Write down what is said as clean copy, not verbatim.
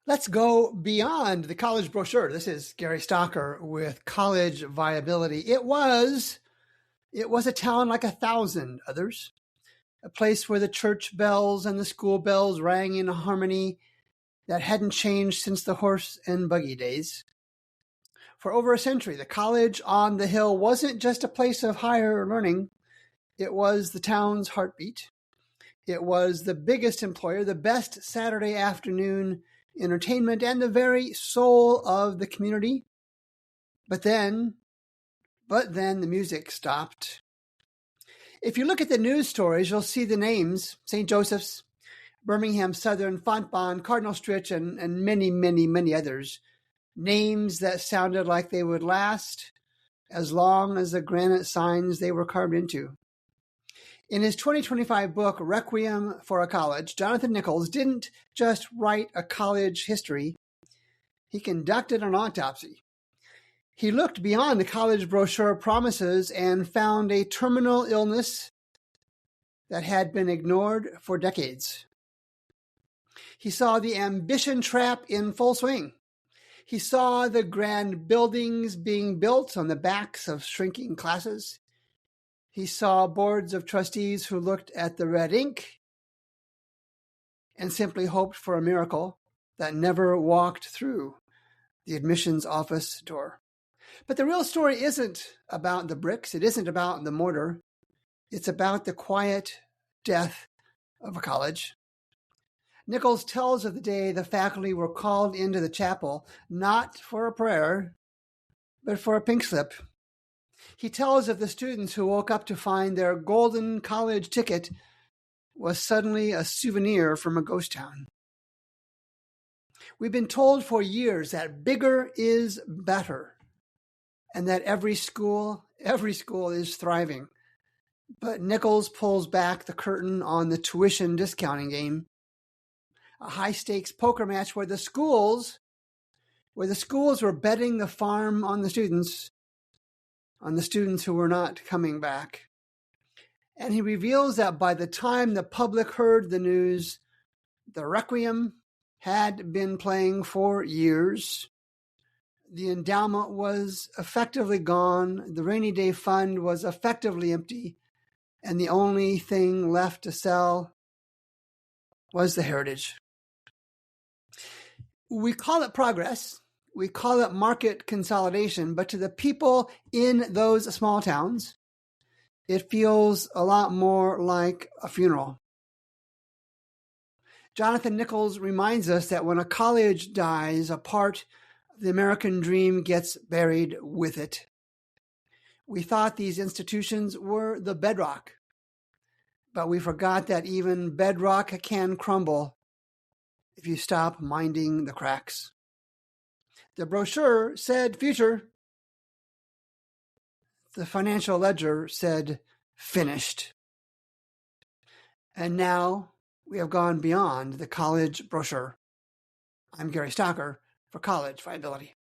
Let's go beyond the college brochure. This is Gary Stocker with College Viability. It was a town like 1,000 others, a place where the church bells and the school bells rang in a harmony that hadn't changed since the horse and buggy days. For over a century, the college on the hill wasn't just a place of higher learning. It was the town's heartbeat. It was the biggest employer, the best Saturday afternoon entertainment, and the very soul of the community. But then the music stopped. If you look at the news stories, you'll see the names: St. Joseph's, Birmingham Southern, Fontbonne, Cardinal Stritch, and many, many, many others. Names that sounded like they would last as long as the granite signs they were carved into. In his 2025 book, Requiem for a College, Jonathan Nichols didn't just write a college history. He conducted an autopsy. He looked beyond the college brochure promises and found a terminal illness that had been ignored for decades. He saw the ambition trap in full swing. He saw the grand buildings being built on the backs of shrinking classes. He saw boards of trustees who looked at the red ink and simply hoped for a miracle that never walked through the admissions office door. But the real story isn't about the bricks. It isn't about the mortar. It's about the quiet death of a college. Nichols tells of the day the faculty were called into the chapel, not for a prayer, but for a pink slip. He tells of the students who woke up to find their golden college ticket was suddenly a souvenir from a ghost town. We've been told for years that bigger is better, and that every school is thriving. But Nichols pulls back the curtain on the tuition discounting game, a high-stakes poker match where the schools were betting the farm on the students who were not coming back. And he reveals that by the time the public heard the news, the Requiem had been playing for years. The endowment was effectively gone. The rainy day fund was effectively empty. And the only thing left to sell was the heritage. We call it progress. We call it market consolidation. But to the people in those small towns, it feels a lot more like a funeral. Jonathan Nichols reminds us that when a college dies, a part of the American dream gets buried with it. We thought these institutions were the bedrock, but we forgot that even bedrock can crumble if you stop minding the cracks. The brochure said future. The financial ledger said finished. And now we have gone beyond the college brochure. I'm Gary Stocker for College Viability.